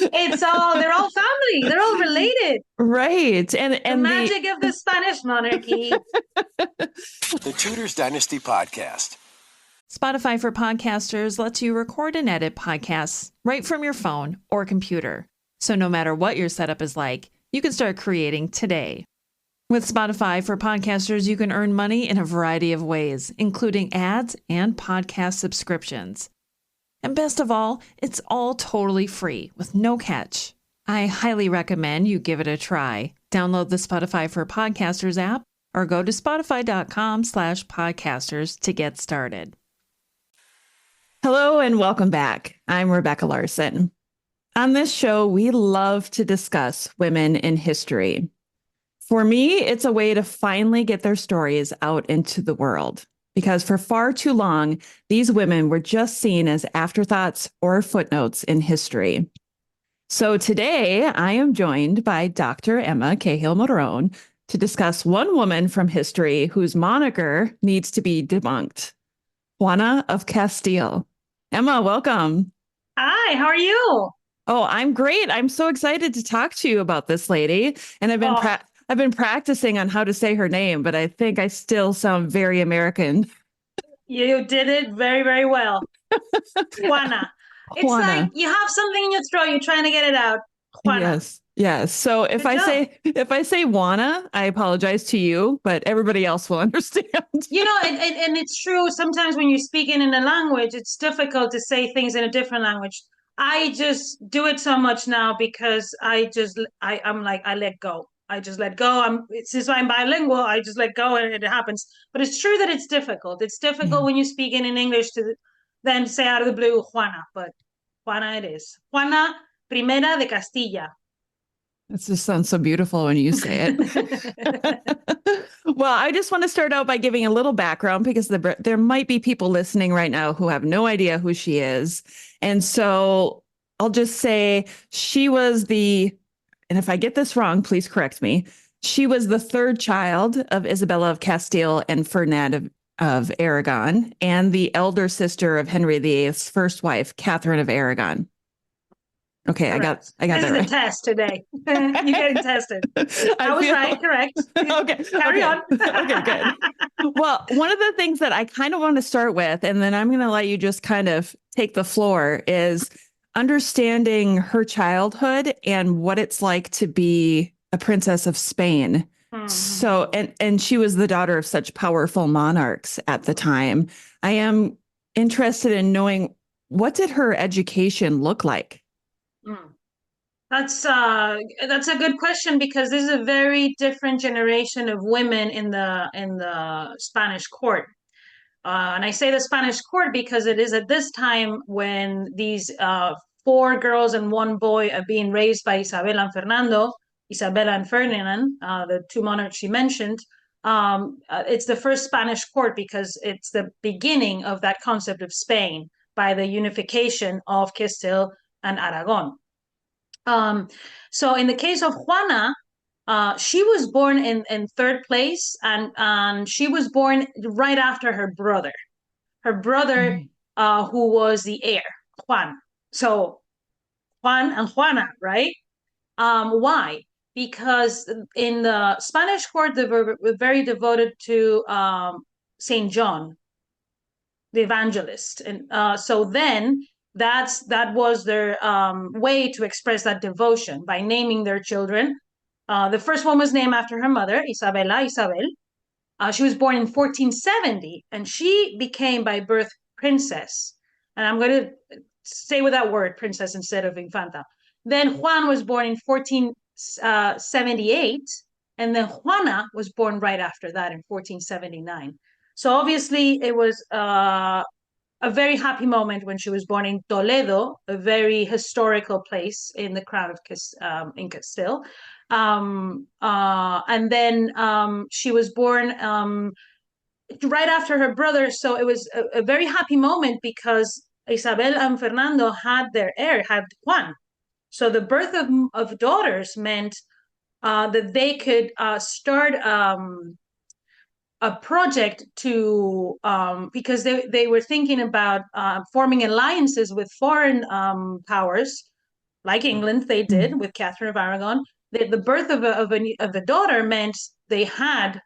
They're all family. They're all related. Right. The And magic of the Spanish monarchy. The Tudors Dynasty Podcast. Spotify for Podcasters lets you record and edit podcasts right from your phone or computer. So no matter what your setup is like, you can start creating today. With Spotify for Podcasters, you can earn money in a variety of ways, including ads and podcast subscriptions. And best of all, it's all totally free with no catch. I highly recommend you give it a try. Download the Spotify for Podcasters app or go to spotify.com/podcasters to get started. Hello and welcome back. I'm Rebecca Larson. On this show, we love to discuss women in history. For me, it's a way to finally get their stories out into the world, because for far too long, these women were just seen as afterthoughts or footnotes in history. So today, I am joined by Dr. Emma Cahill Marron to discuss one woman from history whose moniker needs to be debunked, Juana of Castile. Emma, welcome. Hi, how are you? Oh, I'm great. I'm so excited to talk to you about this lady. And I've been practicing on how to say her name, but I think I still sound very American. You did it very, very well. Juana. It's like Juana. you have something in your throat, you're trying to get it out. Juana. Yes. Yes. So if Good job. if I say Juana, I apologize to you, but everybody else will understand. And it's true. Sometimes when you're speaking in a language, it's difficult to say things in a different language. I just do it so much now because I'm like, I let go. I just let go. Since I'm bilingual, I just let go and it happens. But it's true that it's difficult. It's difficult Yeah. when you're speaking in English to then say out of the blue, Juana, but Juana it is. Juana Primera de Castilla. It just sounds so beautiful when you say it. Well, I just want to start out by giving a little background because there might be people listening right now who have no idea who she is. And so I'll just say she was and if I get this wrong, please correct me. She was the third child of Isabella of Castile and Ferdinand of Aragon, and the elder sister of Henry VIII's first wife, Katherine of Aragon. Okay, correct. I got this that is right. a test today. You're getting tested. I was right, correct. Okay. Carry on. Okay, good. Well, one of the things that I kind of want to start with, and then I'm going to let you just kind of take the floor, is understanding her childhood and what it's like to be a princess of Spain. So, and she was the daughter of such powerful monarchs at the time. I am interested in knowing, what did her education look like? That's a good question because this is a very different generation of women in the Spanish court. And I say the Spanish court because it is at this time when these four girls and one boy are being raised by Isabella and Fernando, Isabella and Ferdinand, the two monarchs she mentioned. It's the first Spanish court because it's the beginning of that concept of Spain by the unification of Castile and Aragon. So in the case of Juana, she was born in third place, and she was born right after her brother. Her brother, who was the heir, Juan. So Juan and Juana, right? Why? Because in the Spanish court, they were very devoted to Saint John, the evangelist, and so then that was their way to express that devotion by naming their children. The first one was named after her mother, Isabel. She was born in 1470, and she became by birth princess. And I'm going to say with that word, princess, instead of infanta. Then Juan was born in 1478, and then Juana was born right after that in 1479. So obviously, it was a very happy moment when she was born in Toledo, a very historical place in the crown of in Castile. And then she was born right after her brother. So it was a very happy moment because Isabel and Fernando had their heir, had Juan. So the birth of daughters meant that they could start a project to because they were thinking about forming alliances with foreign powers like England, they did with Katherine of Aragon. The birth of a daughter meant they had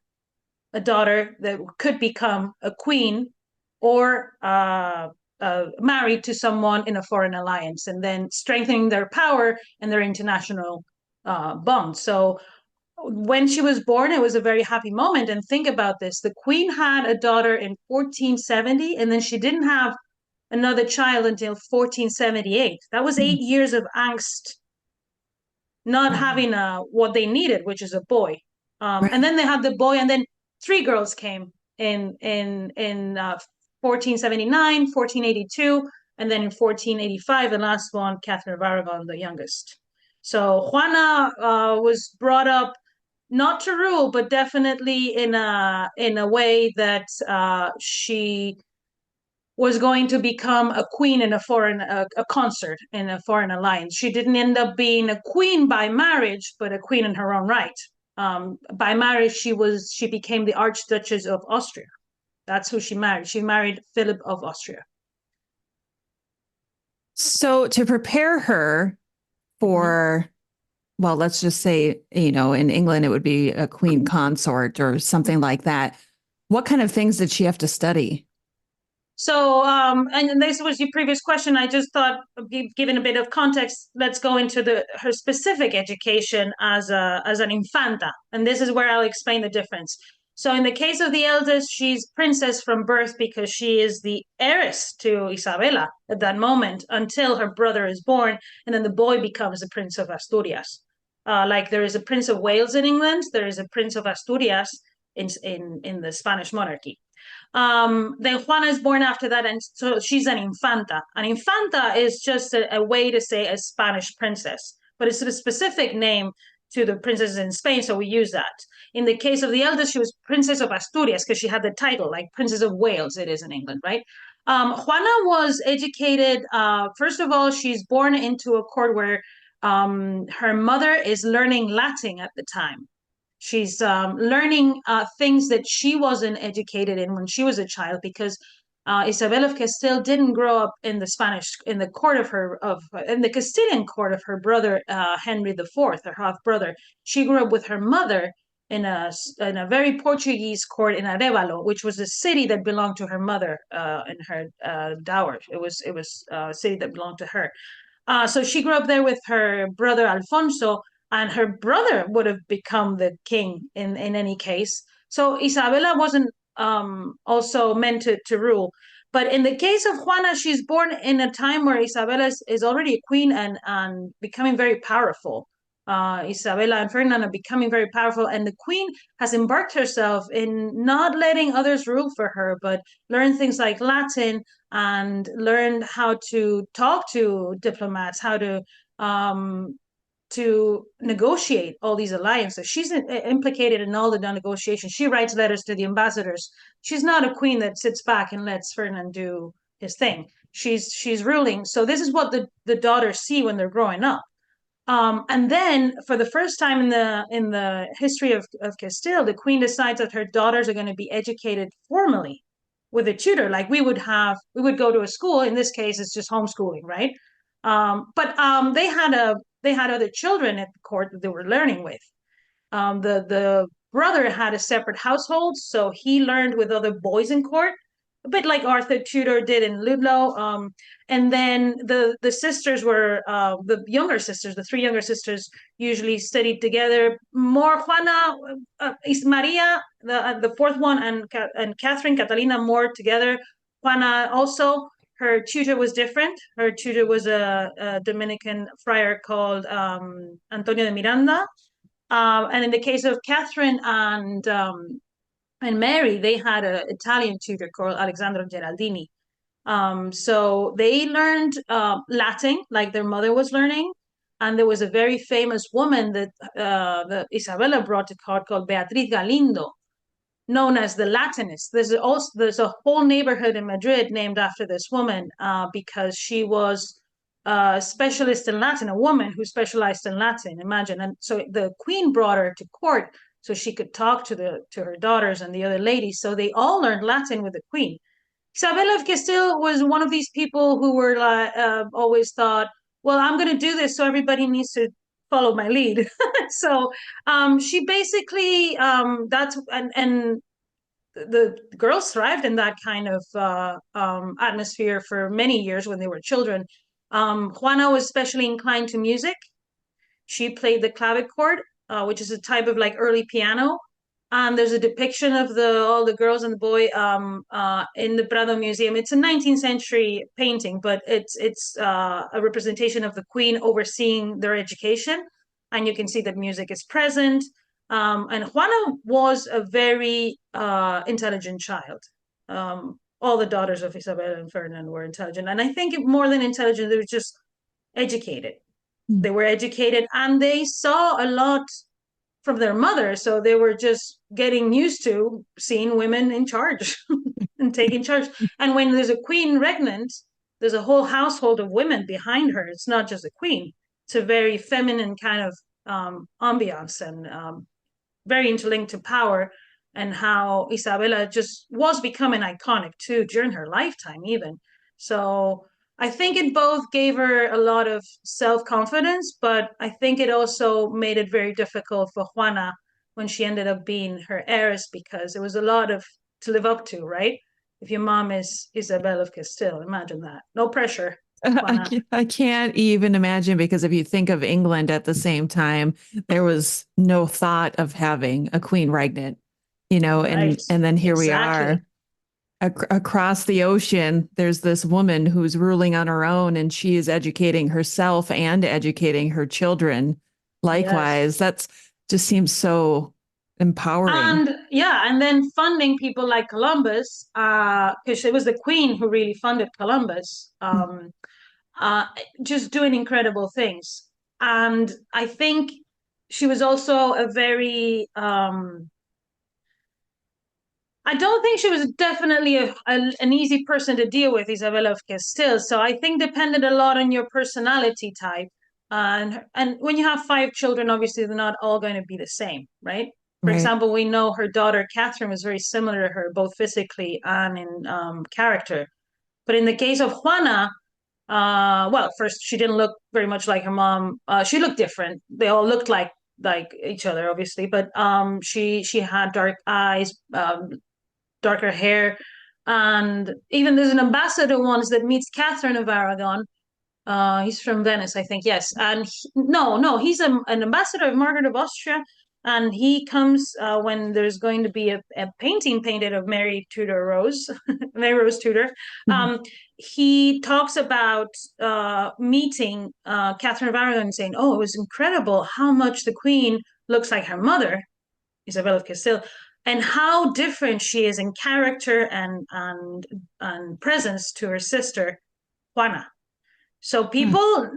a daughter that could become a queen or married to someone in a foreign alliance, and then strengthening their power and their international bond. So when she was born, it was a very happy moment. And think about this: the queen had a daughter in 1470, and then she didn't have another child until 1478. That was 8 years of angst, not having what they needed, which is a boy. And then they had the boy, and then three girls came in 1479, 1482, and then in 1485, the last one, Catherine of Aragon, the youngest. So Juana was brought up not to rule, but definitely in a way that she was going to become a queen in a consort in a foreign alliance. She didn't end up being a queen by marriage, but a queen in her own right. By marriage, she became the Archduchess of Austria. That's who she married. She married Philip of Austria. So to prepare her for, well, let's just say, in England, it would be a queen consort or something like that. What kind of things did she have to study? So, and this was your previous question. I just thought, given a bit of context, let's go into her specific education as an infanta, and this is where I'll explain the difference. So, in the case of the eldest, she's princess from birth because she is the heiress to Isabella at that moment until her brother is born, and then the boy becomes the Prince of Asturias. Like there is a Prince of Wales in England, there is a Prince of Asturias in the Spanish monarchy. Then Juana is born after that, and so she's an infanta. An infanta is just a way to say a Spanish princess, but it's a specific name to the princesses in Spain, so we use that. In the case of the eldest, she was Princess of Asturias because she had the title, like Princess of Wales, it is in England, right? Juana was educated, first of all, she's born into a court where her mother is learning Latin at the time. She's learning things that she wasn't educated in when she was a child because Isabel of Castile didn't grow up in the court in the Castilian court of her brother Henry IV, her half brother. She grew up with her mother in a very Portuguese court in Arevalo, which was a city that belonged to her mother in her dower. It was a city that belonged to her. So she grew up there with her brother Alfonso, and her brother would have become the king in any case. So Isabella wasn't also meant to rule. But in the case of Juana, she's born in a time where Isabella is already a queen and becoming very powerful. Isabella and Ferdinand are becoming very powerful, and the queen has embarked herself in not letting others rule for her, but learn things like Latin and learn how to talk to diplomats, how to negotiate all these alliances. She's implicated in all the negotiations. She writes letters to the ambassadors. She's not a queen that sits back and lets Ferdinand do his thing. She's ruling. So this is what the daughters see when they're growing up. And then, for the first time in the history of Castile, the queen decides that her daughters are going to be educated formally with a tutor. Like we would go to a school. In this case, it's just homeschooling, right? But they had other children at the court that they were learning with. The brother had a separate household, so he learned with other boys in court, a bit like Arthur Tudor did in Ludlow. And then the sisters were the younger sisters, the three younger sisters usually studied together. More Juana, Maria, the fourth one, and Catherine, Catalina more together. Juana also, her tutor was different. Her tutor was a Dominican friar called Antonio de Miranda. And in the case of Catherine and Mary, they had an Italian tutor called Alexandro Geraldini. So they learned Latin, like their mother was learning. And there was a very famous woman that Isabella brought to court called Beatriz Galindo, known as the Latinist. There's a whole neighborhood in Madrid named after this woman because she was a specialist in Latin, a woman who specialized in Latin. Imagine. And so the queen brought her to court so she could talk to her daughters and the other ladies. So they all learned Latin with the queen. Isabella of Castile was one of these people who were always thought well, I'm going to do this, so everybody needs to follow my lead. So she basically that's and the girls thrived in that kind of atmosphere for many years when they were children. Juana was especially inclined to music. She played the clavichord, which is a type of like early piano. And there's a depiction of the all the girls and the boy in the Prado Museum. It's a 19th century painting, but it's a representation of the queen overseeing their education, and you can see that music is present. And Juana was a very intelligent child. All the daughters of Isabel and Ferdinand were intelligent, and I think more than intelligent, they were just educated. They were educated and they saw a lot from their mother. So they were just getting used to seeing women in charge and taking charge. And when there's a queen regnant, there's a whole household of women behind her. It's not just a queen. It's a very feminine kind of ambiance and very interlinked to power, and how Isabella just was becoming iconic too during her lifetime, even. So I think it both gave her a lot of self confidence, but I think it also made it very difficult for Juana when she ended up being her heiress, because it was a lot of to live up to, right? If your mom is Isabel of Castile, imagine that. No pressure. Juana. I can't even imagine, because if you think of England at the same time, there was no thought of having a queen regnant, Right. and then here we Exactly. are across the ocean. There's this woman who's ruling on her own, and she is educating herself and educating her children. Yes. Likewise, that's just seems so empowering. And yeah, and then funding people like Columbus, because it was the Queen who really funded Columbus, uh, just doing incredible things. And I think she was also a very, I don't think she was definitely an easy person to deal with, Isabella of Castile. So I think depended a lot on your personality type. And when you have five children, obviously they're not all going to be the same, right? For Right. example, we know her daughter Catherine was very similar to her, both physically and in character. But in the case of Juana, well, first she didn't look very much like her mom. She looked different. They all looked like each other, obviously, but she had dark eyes, darker hair, and even there's an ambassador once that meets Catherine of Aragon. He's from Venice, I think. Yes, and no, he's an ambassador of Margaret of Austria, and he comes when there's going to be a painting painted of Mary Tudor Rose, Mary Rose Tudor. Mhm. He talks about meeting Catherine of Aragon and saying, "Oh, it was incredible how much the Queen looks like her mother, Isabel of Castile, and how different she is in character and presence to her sister Juana." So Yeah. people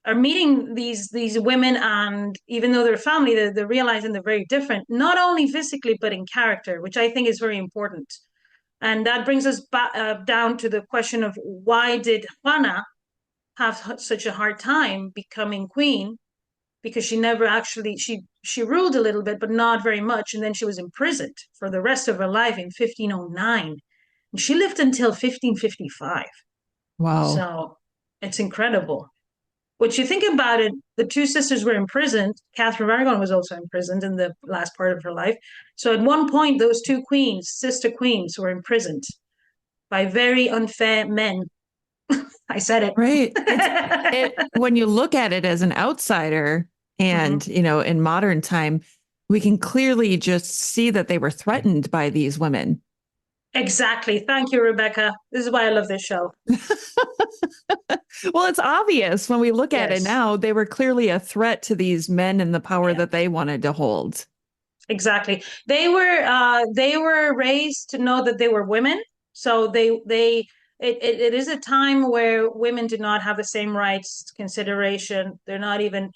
are meeting these women, and even though they're family, they're realizing they're very different, not only physically but in character, which I think is very important. And that brings us down to the question of why did Juana have such a hard time becoming queen, because she never actually she ruled a little bit but not very much, and then she was imprisoned for the rest of her life in 1509, and she lived until 1555. Wow. So it's incredible. What you think about it, the two sisters were imprisoned. Catherine of Aragon was also imprisoned in the last part of her life. So at one point, those two queens, sister queens, were imprisoned by very unfair men. I said Right. It it. when you look at it as an outsider and, Mhm. in modern time, we can clearly just see that they were threatened by these women. Exactly. Thank you, Rebecca. This is why I love this show. Well, it's obvious when we look at it Yes. now, they were clearly a threat to these men and the power Yeah. that they wanted to hold. Exactly. They were raised to know that they were women. So it is a time where women do not have the same rights consideration. They're not even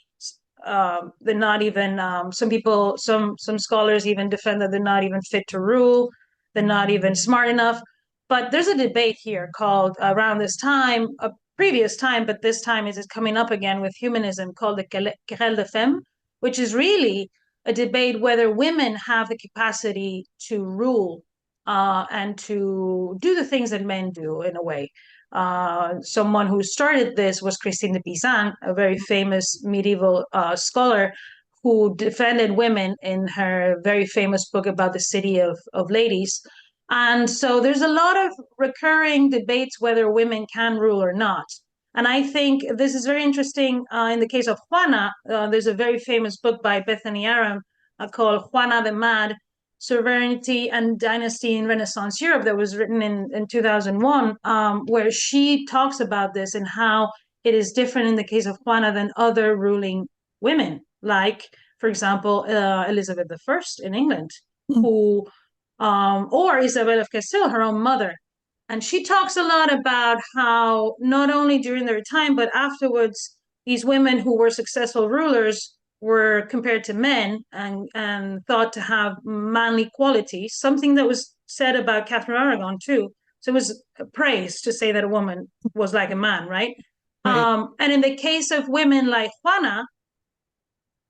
some people, some scholars even defend that they're not even fit to rule. They're not even smart enough. But there's a debate here called around this time, a previous time, but this time is coming up again with humanism, called the Querelle de Femme, which is really a debate whether women have the capacity to rule and to do the things that men do in a way. Someone who started this was Christine de Pizan, a very famous medieval scholar who defended women in her very famous book about the city of ladies. And so there's a lot of recurring debates whether women can rule or not. And I think this is very interesting in the case of Juana. There's a very famous book by Bethany Aram called Juana the Mad, Sovereignty and Dynasty in Renaissance Europe, that was written in 2001, where she talks about this and how it is different in the case of Juana than other ruling women, like, for example, Elizabeth I in England, who, or Isabel of Castile, her own mother. And she talks a lot about how not only during their time, but afterwards, these women who were successful rulers were compared to men and thought to have manly qualities, something that was said about Catherine of Aragon too. So it was praised to say that a woman was like a man, right? And in the case of women like Juana,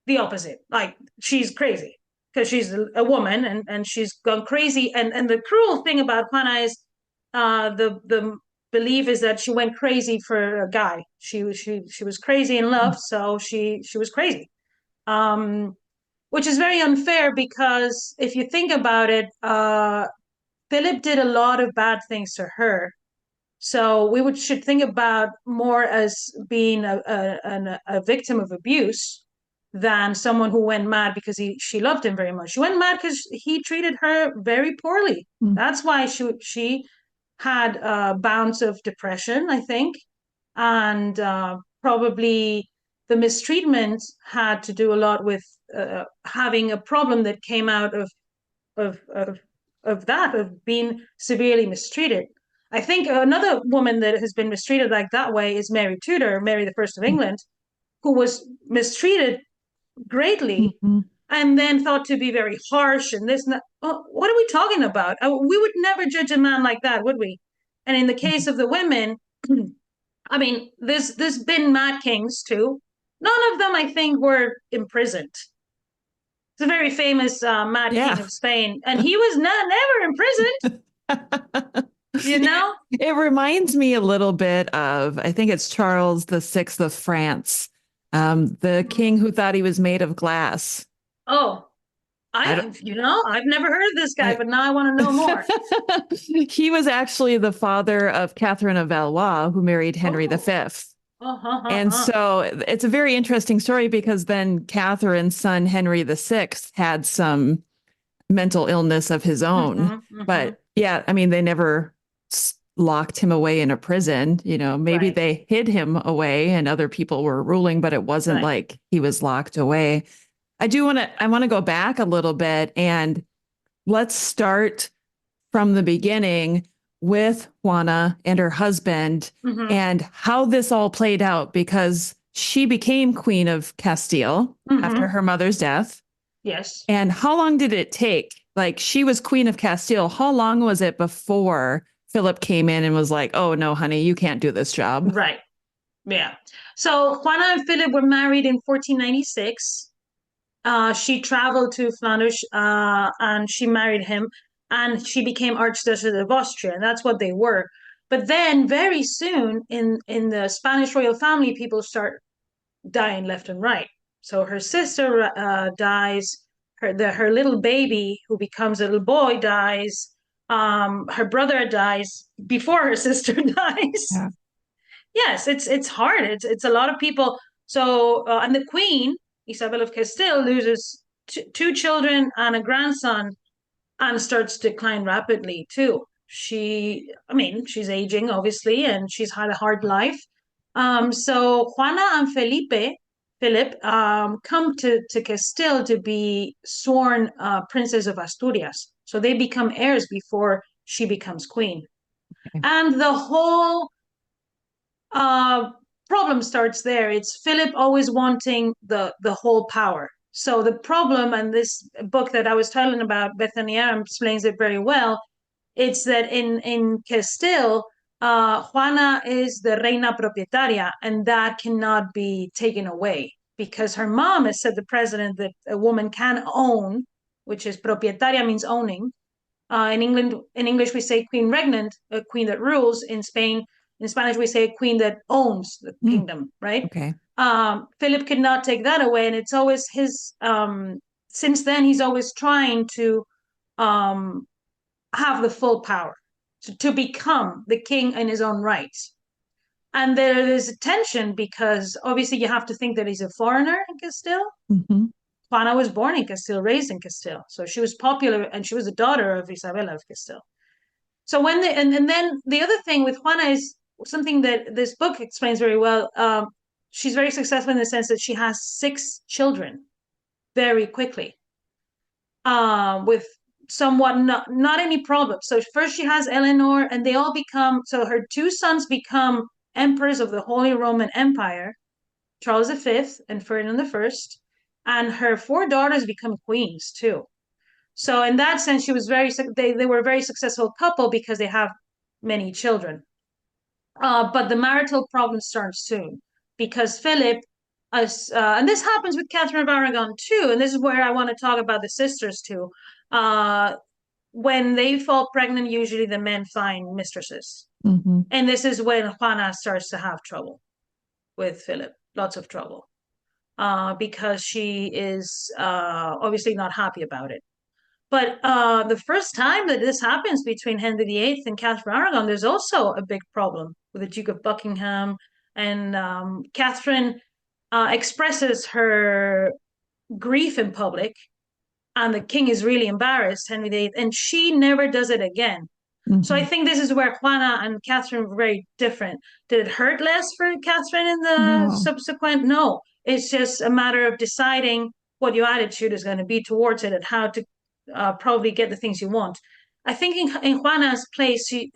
the opposite. Like, she's crazy because she's a woman and she's gone crazy. And the cruel thing about Juana is the belief is that she went crazy for a guy. She was crazy in love, so she was crazy. Which is very unfair because if you think about it, Philip did a lot of bad things to her. So we should think about more as being a victim of abuse than someone who went mad because she loved him very much. She went mad because he treated her very poorly. That's why she had bouts of depression, I think, and probably the mistreatment had to do a lot with having a problem that came out of that, of being severely mistreated. I think another woman that has been mistreated like that way is Mary Tudor, Mary the First of England, who was mistreated greatly and then thought to be very harsh and this and that. Oh, what are we talking about? We would never judge a man like that, would we? And in the case of the women, I mean, there's been mad kings too. None of them, I think, were imprisoned. It's a very famous mad king of Spain, and he was never imprisoned. You know, it reminds me a little bit of, I think it's Charles VI of France, the king who thought he was made of glass. Oh, I've never heard of this guy, but now I want to know more. He was actually the father of Catherine of Valois, who married Henry V. And so it's a very interesting story because then Catherine's son, Henry VI, had some mental illness of his own. But yeah, I mean, they never locked him away in a prison. You know, maybe they hid him away and other people were ruling, but it wasn't like he was locked away. I want to go back a little bit and let's start from the beginning with Juana and her husband and how this all played out, because she became Queen of Castile after her mother's death. Yes. And how long did it take? Like, she was Queen of Castile. How long was it before Philip came in and was like, oh, no, honey, you can't do this job? Right. Yeah. So Juana and Philip were married in 1496. She traveled to Flanders and she married him, and she became Archduchess of Austria, and that's what they were. But then very soon in the Spanish royal family, people start dying left and right. So her sister dies, her little baby who becomes a little boy dies, her brother dies before her sister dies. Yeah. Yes, it's hard. It's a lot of people. So and the queen, Isabel of Castile, loses two children and a grandson and starts to decline rapidly too. She's aging, obviously, and she's had a hard life. So Juana and Philip, come to Castile to be sworn princes of Asturias. So they become heirs before she becomes queen. Okay. And the whole problem starts there. It's Philip always wanting the whole power. So the problem, and this book that I was telling about, Bethany Aram explains it very well, it's that in Castile, Juana is the reina propietaria, and that cannot be taken away because her mom has said the president that a woman can own, which is propietaria means owning. In English, we say queen regnant, a queen that rules. In Spain, In Spanish, we say a queen that owns the kingdom, right? Okay. Philip could not take that away, and it's always his. Since then, he's always trying to have the full power, to become the king in his own right. And there is a tension because obviously you have to think that he's a foreigner in Castile. Mm-hmm. Juana was born in Castile, raised in Castile. So she was popular, and she was a daughter of Isabella of Castile. So when and then the other thing with Juana is something that this book explains very well. She's very successful in the sense that she has 6 children very quickly, with somewhat not any problem. So first she has Eleanor, and they all become, so her 2 sons become emperors of the Holy Roman Empire, Charles V and Ferdinand I, and her 4 daughters become queens too. So in that sense, she was they were a very successful couple because they have many children. But the marital problem starts soon because Philip, and this happens with Katherine of Aragon too, and this is where I want to talk about the sisters too. When they fall pregnant, usually the men find mistresses. Mm-hmm. And this is when Juana starts to have trouble with Philip, lots of trouble, because she is obviously not happy about it. But the first time that this happens between Henry VIII and Catherine of Aragon, there's also a big problem with the Duke of Buckingham. And Catherine expresses her grief in public, and the king is really embarrassed, Henry VIII, and she never does it again. Mm-hmm. So I think this is where Juana and Catherine were very different. Did it hurt less for Catherine in the subsequent? No. It's just a matter of deciding what your attitude is going to be towards it and how to probably get the things you want. I think in Juana's case, she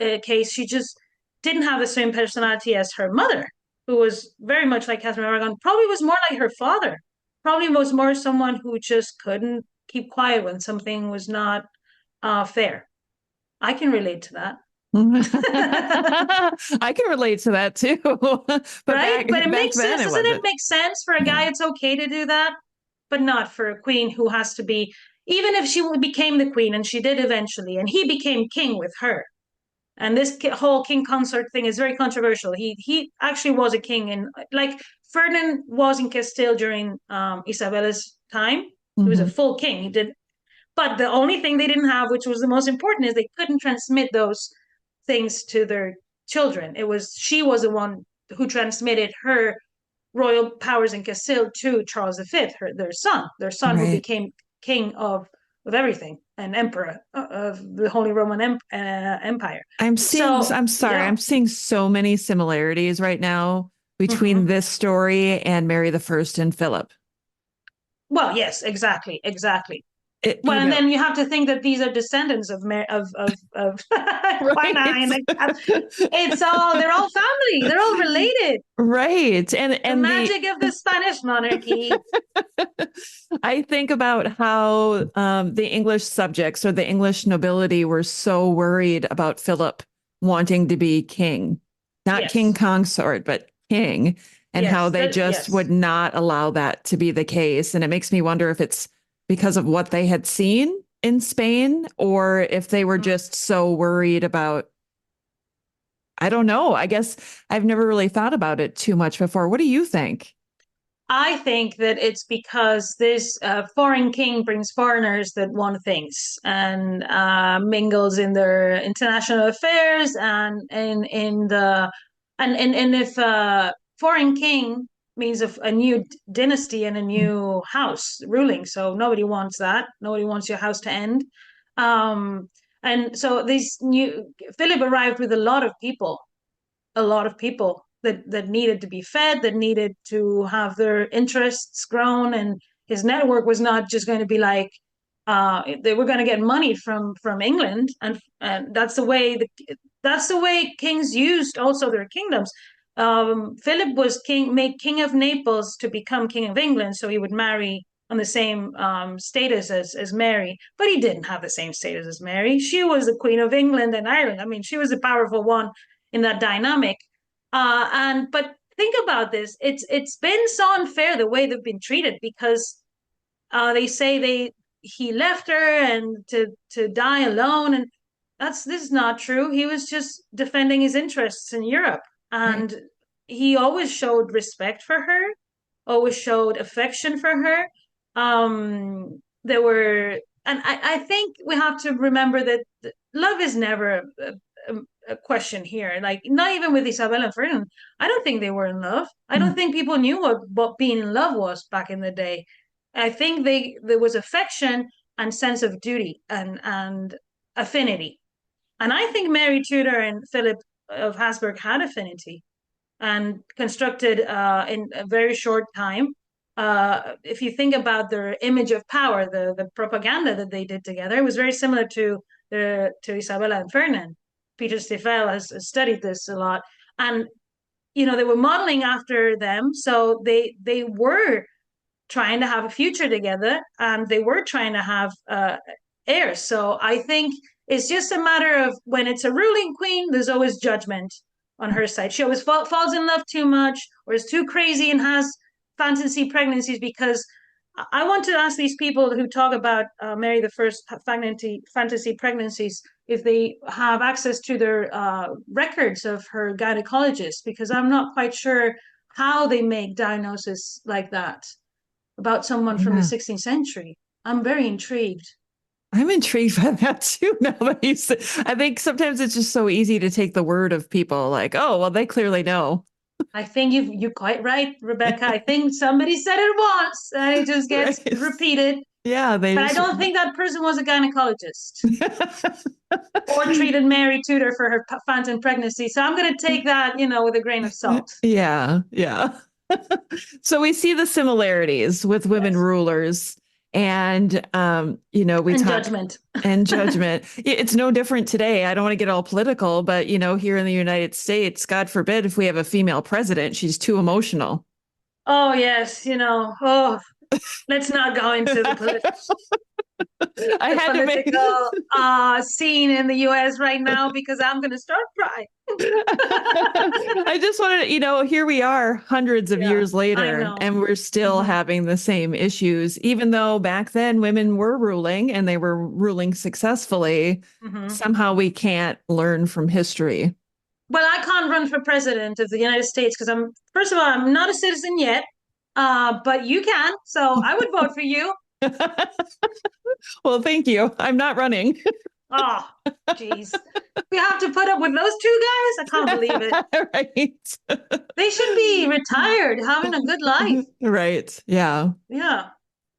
just didn't have the same personality as her mother, who was very much like Catherine of Aragon, probably was more like her father, probably was more someone who just couldn't keep quiet when something was not fair. I can relate to that. I can relate to that too. But right? But it makes sense. Doesn't it make sense for a guy? It's okay to do that, but not for a queen who has to be, even if she became the queen, and she did eventually, and he became king with her. And this whole king consort thing is very controversial. He actually was a king, and like Ferdinand was in Castile during Isabella's time. Mm-hmm. He was a full king. He did, but the only thing they didn't have, which was the most important, is they couldn't transmit those things to their children. She was the one who transmitted her royal powers in Castile to Charles V, their son right. Who became king of everything, and emperor of the Holy Roman Empire. I'm seeing so many similarities right now between this story and Mary the First and Philip. Well, yes, exactly. And then you have to think that these are descendants of Juana. It's they're all family. They're all related. Right. And the magic of the Spanish monarchy. I think about how the English subjects or the English nobility were so worried about Philip wanting to be king, not king consort, but king, and how they would not allow that to be the case. And it makes me wonder if it's because of what they had seen in Spain, or if they were just so worried about, I don't know. I guess I've never really thought about it too much before. What do you think? I think that it's because this foreign king brings foreigners that want things and mingles in their international affairs, and if a foreign king means a new dynasty and a new house ruling. So nobody wants that. Nobody wants your house to end. And so Philip arrived with a lot of people that needed to be fed, that needed to have their interests grown. And his network was not just going to be like, they were going to get money from England. And that's the way kings used also their kingdoms. Philip was made king of Naples to become king of England, so he would marry on the same status as Mary, but he didn't have the same status as Mary. She was the queen of England and Ireland. I mean, she was a powerful one in that dynamic. But think about this. It's been so unfair the way they've been treated, because they say he left her and to die alone, and this is not true. He was just defending his interests in Europe. and he always showed respect for her, always showed affection for her. There were, and I think we have to remember that love is never a question here. Like, not even with Isabella and Ferdinand. I don't think they were in love. I don't think people knew what being in love was back in the day. I think there was affection and sense of duty and affinity. And I think Mary Tudor and Philip of Habsburg had affinity and constructed in a very short time. If you think about their image of power, the propaganda that they did together, it was very similar to Isabella and Ferdinand. Peter Stifel has studied this a lot, and they were modeling after them, so they were trying to have a future together, and they were trying to have heirs. So I think it's just a matter of when it's a ruling queen, there's always judgment on her side. She always falls in love too much, or is too crazy and has fantasy pregnancies. Because I want to ask these people who talk about Mary the First fantasy pregnancies if they have access to their records of her gynecologist, because I'm not quite sure how they make diagnosis like that about someone from the 16th century. I'm very intrigued. I'm intrigued by that too. Now that you say, I think sometimes it's just so easy to take the word of people like, oh, well, they clearly know. I think you're quite right, Rebecca. I think somebody said it once and it just gets repeated. Yeah, but I don't think that person was a gynecologist or treated Mary Tudor for her phantom pregnancy. So I'm going to take that, with a grain of salt. Yeah. So we see the similarities with women rulers. And, we talk judgment and judgment. It's no different today. I don't want to get all political, but, here in the United States, God forbid, if we have a female president, she's too emotional. Oh, yes. Let's not go into the political scene in the U.S. right now, because I'm going to start crying. I just wanted to, here we are hundreds of years later, and we're still having the same issues, even though back then women were ruling and they were ruling successfully. Somehow we can't learn from history. Well, I can't run for president of the United States because first of all, I'm not a citizen yet, but you can. So I would vote for you. Well, thank you. I'm not running. Oh, geez. We have to put up with those two guys? I can't believe it. Right. They should be retired, having a good life. Right. Yeah. Yeah.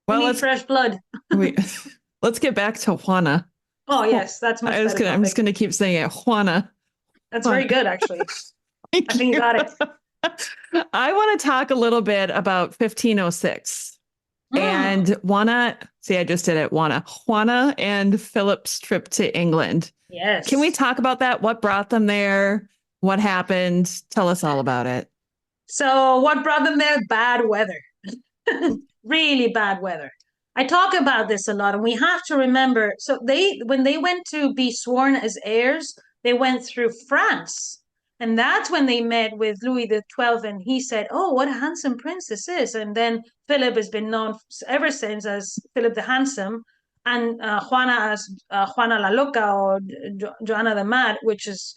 Well, we need fresh blood. Let's get back to Juana. Oh, yes. That's much better. I'm just going to keep saying it. Juana. That's very good, actually. I think you got it. I want to talk a little bit about 1506. And Juana, see, I just did it. Juana and Philip's trip to England. Yes. Can we talk about that? What brought them there? What happened? Tell us all about it. So what brought them there? Bad weather. Really bad weather. I talk about this a lot, and we have to remember. So when they went to be sworn as heirs, they went through France. And that's when they met with Louis XII, and he said, oh, what a handsome prince this is. And then Philip has been known ever since as Philip the Handsome, and Juana as Juana la Loca, or Juana the Mad, which is,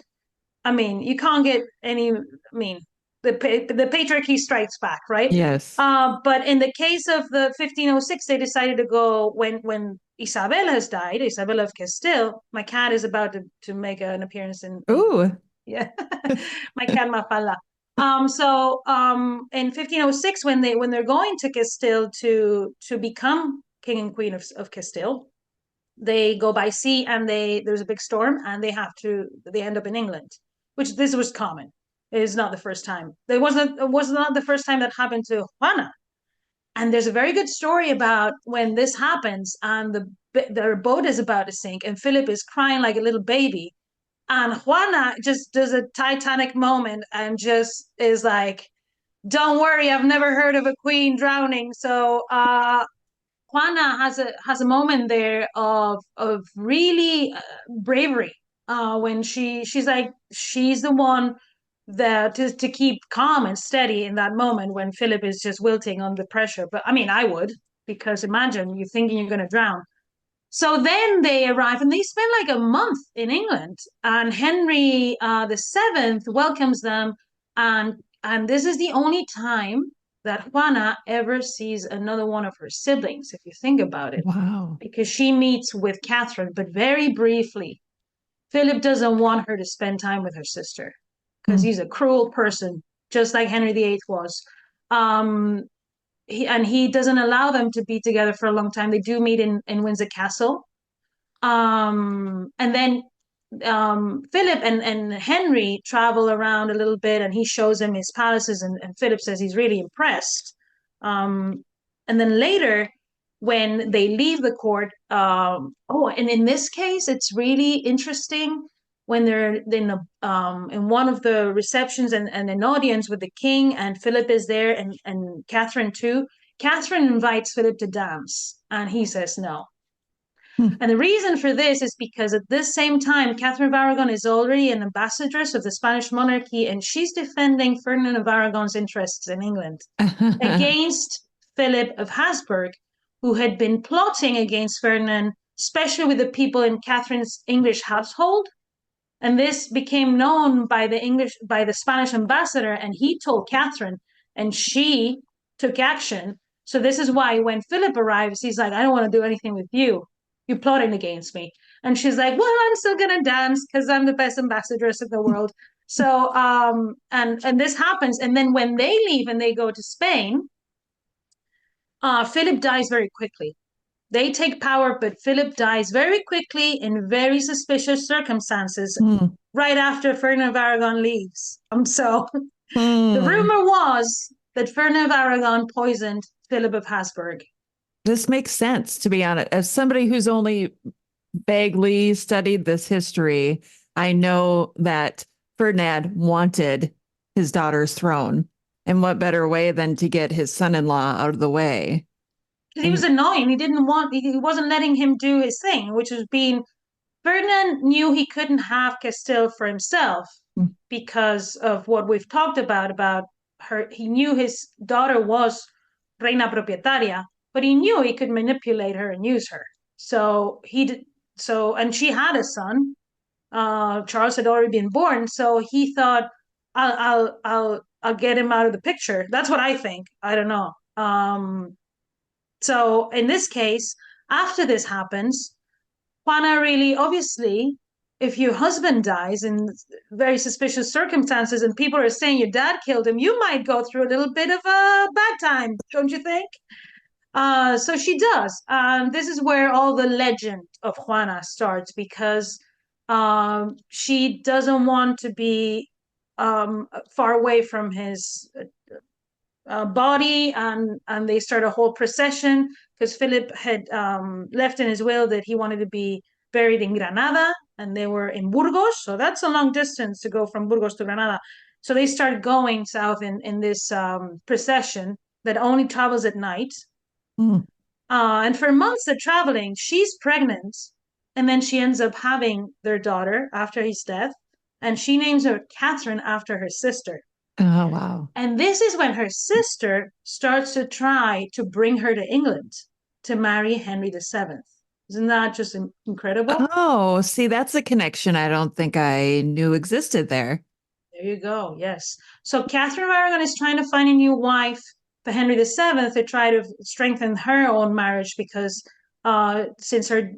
you can't get any, the patriarchy strikes back, right? Yes. But in the case of the 1506, they decided to go when Isabel has died, Isabella of Castile. My cat is about to make an appearance in. Ooh. Yeah, my cat Mafala. In 1506, when they're going to Castile to become king and queen of Castile, they go by sea, and there's a big storm, and they end up in England, which this was common. It is not the first time. It was not the first time that happened to Juana. And there's a very good story about when this happens, and their boat is about to sink, and Philip is crying like a little baby. And Juana just does a Titanic moment and just is like, don't worry, I've never heard of a queen drowning. So Juana has a moment there of really bravery when she's like, she's the one that to keep calm and steady in that moment when Philip is just wilting under pressure. But I would, because imagine you're thinking you're going to drown. So then they arrive, and they spend like a month in England, and Henry the Seventh welcomes them, And this is the only time that Juana ever sees another one of her siblings, if you think about it. Wow. Because she meets with Catherine, but very briefly. Philip doesn't want her to spend time with her sister because he's a cruel person, just like Henry VIII was. He doesn't allow them to be together for a long time. They do meet in Windsor Castle. And then Philip and Henry travel around a little bit, and he shows him his palaces, and Philip says he's really impressed. And then later, when they leave the court, and in this case, it's really interesting when they're in one of the receptions and an audience with the king, and Philip is there, and Catherine too. Catherine invites Philip to dance, and he says no. And the reason for this is because at this same time, Catherine of Aragon is already an ambassadress of the Spanish monarchy, and she's defending Ferdinand of Aragon's interests in England against Philip of Habsburg, who had been plotting against Ferdinand, especially with the people in Catherine's English household. And this became known by the Spanish ambassador, and he told Catherine, and she took action. So this is why when Philip arrives, he's like, I don't want to do anything with you. You're plotting against me. And she's like, well, I'm still gonna dance because I'm the best ambassadress in the world. So and this happens. And then when they leave and they go to Spain, Philip dies very quickly. They take power, but Philip dies very quickly in very suspicious circumstances right after Ferdinand of Aragon leaves. The rumor was that Ferdinand of Aragon poisoned Philip of Habsburg. This makes sense, to be honest. As somebody who's only vaguely studied this history, I know that Ferdinand wanted his daughter's throne. And what better way than to get his son-in-law out of the way? He was annoying. He wasn't letting him do his thing, which was Ferdinand knew he couldn't have Castile for himself because of what we've talked about her. He knew his daughter was reina propietaria, but he knew he could manipulate her and use her. And she had a son. Charles had already been born, so he thought, I'll get him out of the picture. That's what I think. I don't know. So in this case, after this happens, Juana really, obviously, if your husband dies in very suspicious circumstances and people are saying your dad killed him, you might go through a little bit of a bad time, don't you think? So she does. This is where all the legend of Juana starts, because she doesn't want to be far away from his body, and they start a whole procession because Philip had left in his will that he wanted to be buried in Granada, and they were in Burgos, so that's a long distance to go from Burgos to Granada. So they start going south in this procession that only travels at night. And for months they're traveling. She's pregnant, and then she ends up having their daughter after his death, and she names her Catherine after her sister. Oh, wow. And this is when her sister starts to try to bring her to England to marry Henry VII. Isn't that just incredible? Oh, see, that's a connection I don't think I knew existed there. There you go. Yes. So Catherine of Aragon is trying to find a new wife for Henry VII to try to strengthen her own marriage, because since her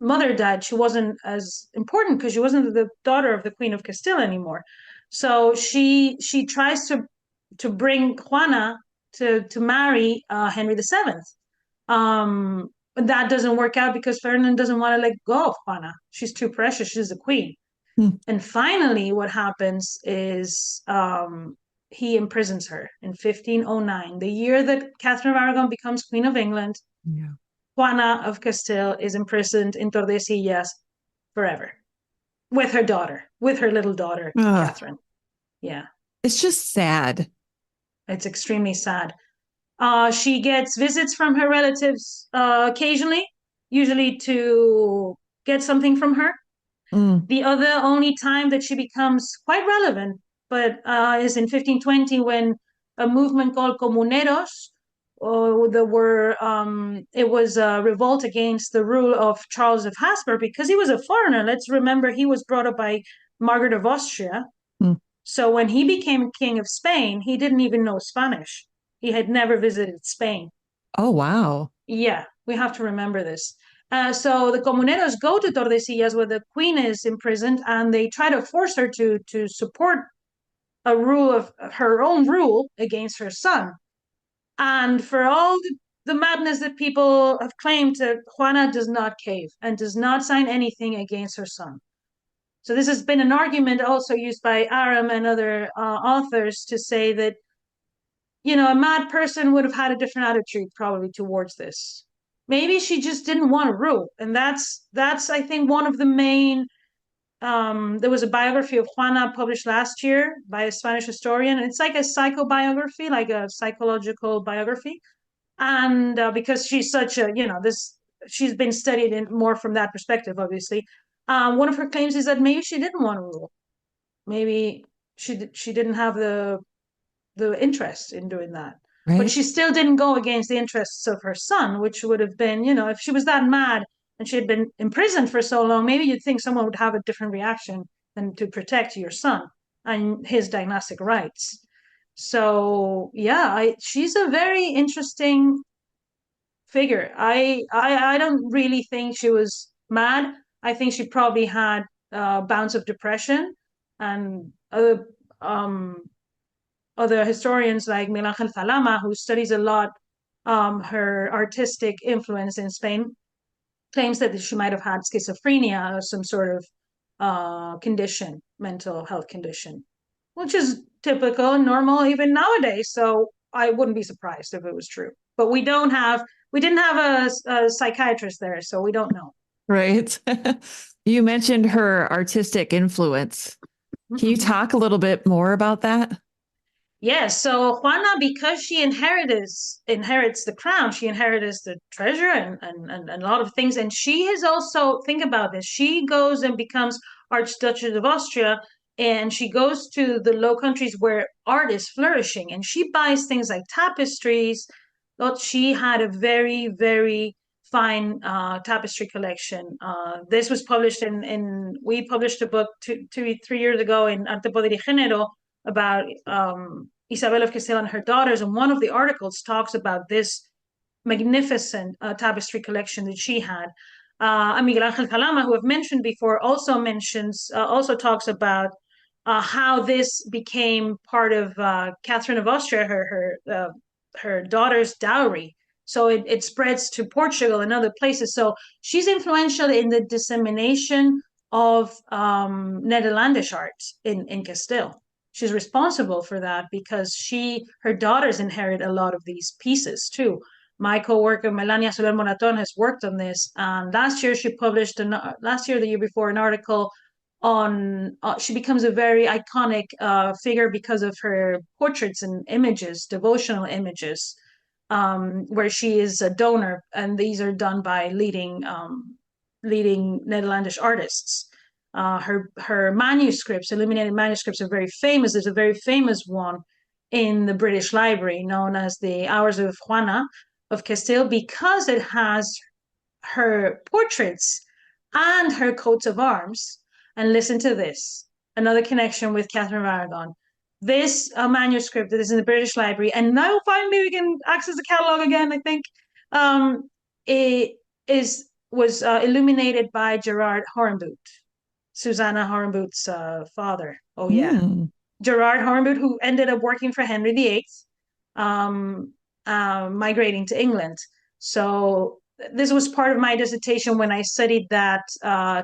mother died, she wasn't as important because she wasn't the daughter of the Queen of Castile anymore. So she tries to bring Juana to marry Henry VII. But that doesn't work out because Ferdinand doesn't want to let go of Juana. She's too precious. She's the queen. And finally, what happens is he imprisons her in 1509, the year that Catherine of Aragon becomes Queen of England. Yeah. Juana of Castile is imprisoned in Tordesillas forever with her daughter, with her little daughter, Catherine. Yeah. It's just sad. It's extremely sad. She gets visits from her relatives occasionally, usually to get something from her. The only time that she becomes quite relevant, but is in 1520, when a movement called Comuneros, it was a revolt against the rule of Charles of Habsburg because he was a foreigner. Let's remember he was brought up by Margaret of Austria. So when he became king of Spain, he didn't even know Spanish. He had never visited Spain. Oh, wow. Yeah, we have to remember this. So the comuneros go to Tordesillas where the queen is imprisoned, and they try to force her to support a rule of her own rule against her son. And for all the madness that people have claimed, Juana does not cave and does not sign anything against her son. So this has been an argument also used by Aram and other authors to say that, you know, a mad person would have had a different attitude probably towards this. Maybe she just didn't want to rule, and that's I think one of the main. There was a biography of Juana published last year by a Spanish historian. It's like a psychobiography, like a psychological biography, and because she's such a, you know, this, she's been studied in more from that perspective, obviously. One of her claims is that maybe she didn't want to rule. Maybe she didn't have the interest in doing that. But Right. she still didn't go against the interests of her son, which would have been, you know, if she was that mad and she had been imprisoned for so long, maybe you'd think someone would have a different reaction than to protect your son and his dynastic rights. So yeah, she's a very interesting figure. I don't really think she was mad. I think she probably had bouts of depression, and other historians like Miguel Ángel Zalama, who studies a lot her artistic influence in Spain, claims that she might have had schizophrenia or some sort of condition, mental health condition, which is typical and normal even nowadays. So I wouldn't be surprised if it was true. But we didn't have a psychiatrist there, so we don't know. Right. You mentioned her artistic influence. Can you talk a little bit more about that? Yes, so Juana, because she inherits the crown, she inherits the treasure and a lot of things. And she has also, think about this, she goes and becomes Archduchess of Austria, and she goes to the Low Countries where art is flourishing, and she buys things like tapestries. But she had a very, very fine tapestry collection. This was published we published a book 3 years ago in Arte, Poder y Género about Isabel of Castile and her daughters, and one of the articles talks about this magnificent tapestry collection that she had. Miguel Ángel Calama, who I've mentioned before, also talks about how this became part of Catherine of Austria, her daughter's dowry. So it spreads to Portugal and other places. So she's influential in the dissemination of Netherlandish art in Castile. She's responsible for that because her daughters inherit a lot of these pieces too. My co-worker Melania Soler Moraton has worked on this, and last year the year before, an article on. She becomes a very iconic figure because of her portraits and images, devotional images, where she is a donor, and these are done by leading Netherlandish artists. Her manuscripts, illuminated manuscripts, are very famous. There's a very famous one in the British Library known as the Hours of Juana of Castile, because it has her portraits and her coats of arms. And listen to this, another connection with Katherine of Aragon. This manuscript that is in the British Library, and now finally we can access the catalog again, I think. It was illuminated by Gerard Horenboot, Susanna Horenboot's father. Oh yeah, Gerard Horenboot, who ended up working for Henry VIII, migrating to England. So this was part of my dissertation when I studied that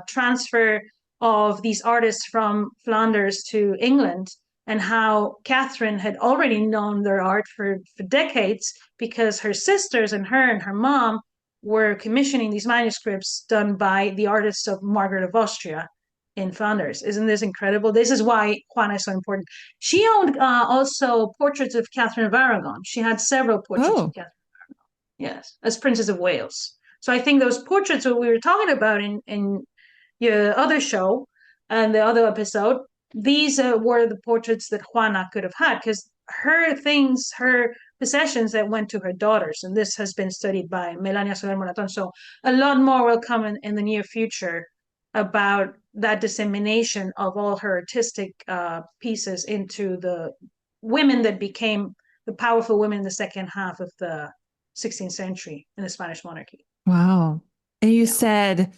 transfer of these artists from Flanders to England, and how Catherine had already known their art for decades because her sisters and her mom were commissioning these manuscripts done by the artists of Margaret of Austria in Flanders. Isn't this incredible? This is why Juana is so important. She owned also portraits of Katherine of Aragon. She had several portraits of Catherine of Aragon, yes, as Princess of Wales. So I think those portraits that we were talking about in your other show and the other episode, these were the portraits that Juana could have had, because her possessions that went to her daughters, and this has been studied by Melania Soler Moraton. So a lot more will come in the near future about that dissemination of all her artistic pieces into the women that became the powerful women in the second half of the 16th century in the Spanish monarchy. Wow. And you Yeah. said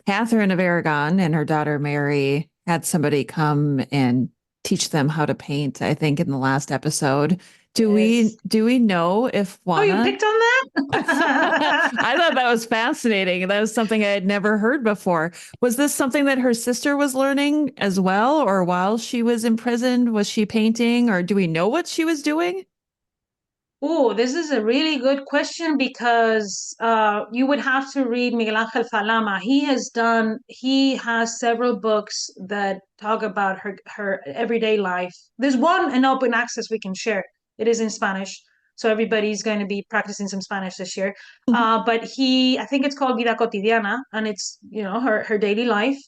Katherine of Aragon and her daughter Mary had somebody come and teach them how to paint, I think, in the last episode. Do Yes. we know if Oh, you Juana picked on that? I thought that was fascinating. That was something I had never heard before. Was this something that her sister was learning as well, or while she was imprisoned, was she painting, or do we know what she was doing? Oh, this is a really good question because you would have to read Miguel Ángel Falama. He has several books that talk about her everyday life. There's one in open access we can share. It is in Spanish, so everybody's going to be practicing some Spanish this year. Mhm. But I think it's called Vida Cotidiana, and it's, her daily life.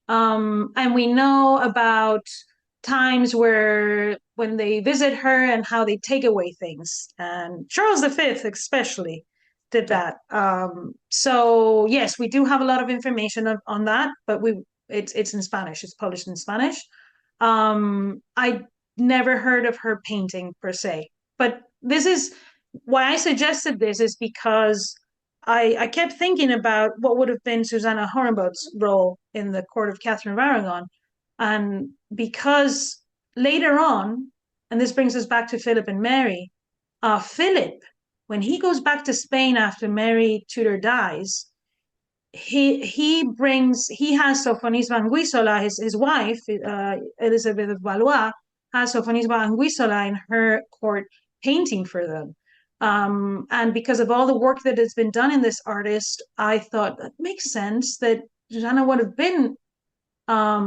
And we know about times where when they visit her and how they take away things. And Charles V especially did that. So yes, we do have a lot of information on that, but it's in Spanish. It's published in Spanish. I never heard of her painting per se, but this is why I suggested this is because I kept thinking about what would have been Susanna Hornboth's role in the court of Catherine of Aragon. And because later on, and this brings us back to Philip and Mary, Philip, when he goes back to Spain after Mary Tudor dies, he has Sofonisba Anguissola, his wife, Elizabeth of Valois, has Sofonisba Anguissola in her court painting for them. And because of all the work that has been done in this artist, I thought that makes sense that Susanna would have been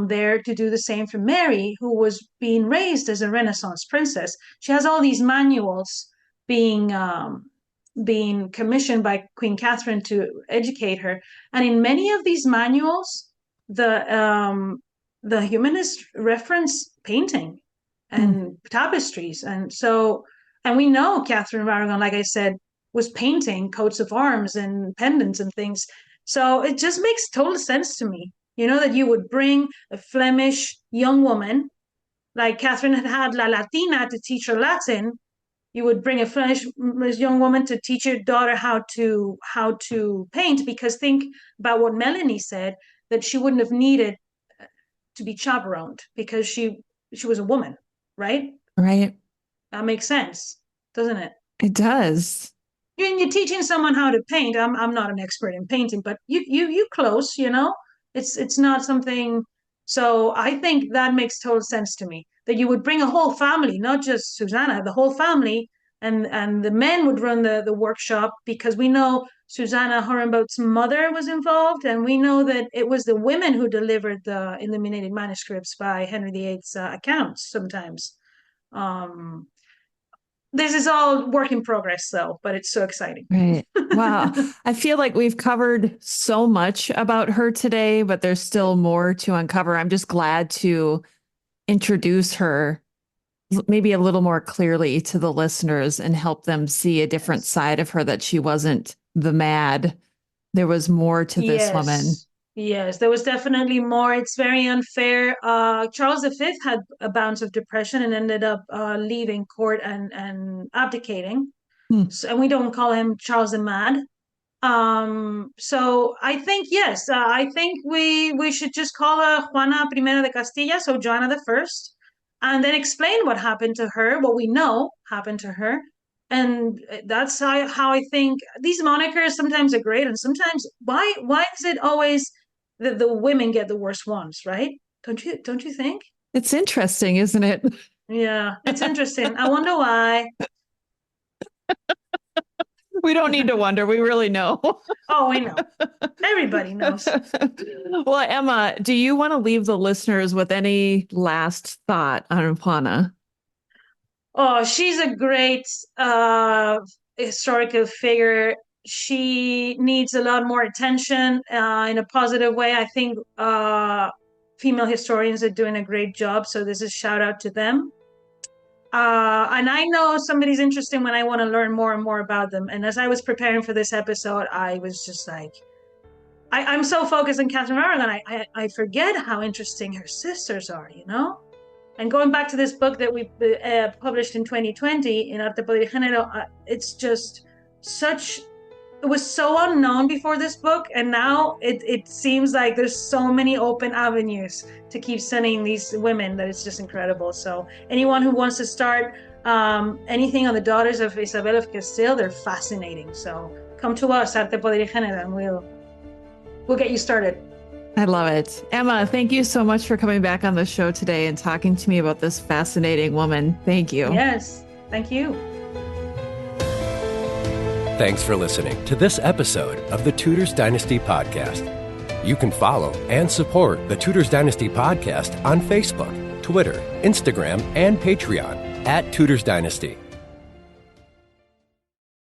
there to do the same for Mary, who was being raised as a Renaissance princess. She has all these manuals being being commissioned by Queen Catherine to educate her, and in many of these manuals, the humanists reference painting Mm. and tapestries, and we know Catherine of Aragon, like I said, was painting coats of arms and pendants and things. So it just makes total sense to me, that you would bring a Flemish young woman, like Catherine had La Latina to teach her Latin. You would bring a Flemish young woman to teach your daughter how to paint, because think about what Melanie said, that she wouldn't have needed to be chaperoned because she was a woman, right? Right. That makes sense, doesn't it? It does. You're teaching someone how to paint. I'm not an expert in painting, but you close, It's not something. So I think that makes total sense to me, that you would bring a whole family, not just Susanna, the whole family, and the men would run the workshop, because we know Susanna Horrenbout's mother was involved, and we know that it was the women who delivered the illuminated manuscripts by Henry VIII's accounts sometimes. Um, this is all work in progress, though, but it's so exciting. Right. Wow. I feel like we've covered so much about her today, but there's still more to uncover. I'm just glad to introduce her maybe a little more clearly to the listeners and help them see a different Yes. side of her, that she wasn't the mad. There was more to this woman. Yes. Yes, there was definitely more. It's very unfair. Charles V had a bout of depression and ended up leaving court and abdicating. Hmm. So, and we don't call him Charles the Mad. So I think yes, I think we should just call her Juana Primera de Castilla, so Juana the First, and then explain what happened to her, what we know happened to her, and that's how I think these monikers sometimes are great, and sometimes why is it always that the women get the worst ones, right? Don't you think? It's interesting, isn't it? Yeah, it's interesting. I wonder why. We don't need to wonder. We really know. Oh, we know. Everybody knows. Well, Emma, do you want to leave the listeners with any last thought on Juana? Oh, she's a great historical figure. She needs a lot more attention in a positive way. I think female historians are doing a great job, so this is shout out to them. And I know somebody's interesting when I want to learn more and more about them. And as I was preparing for this episode, I was just like, I'm so focused on Catherine of Aragon, I forget how interesting her sisters are, And going back to this book that we published in 2020 in Arte, Poder y Género, it's just it was so unknown before this book, and now it seems like there's so many open avenues to keep studying these women that it's just incredible. So anyone who wants to start anything on the daughters of Isabel of Castile, they're fascinating. So come to us, Arte, Poder y Género, and we'll get you started. I love it. Emma, thank you so much for coming back on the show today and talking to me about this fascinating woman. Thank you. Yes, thank you. Thanks for listening to this episode of the Tudors Dynasty Podcast. You can follow and support the Tudors Dynasty Podcast on Facebook, Twitter, Instagram, and Patreon @Tudors Dynasty.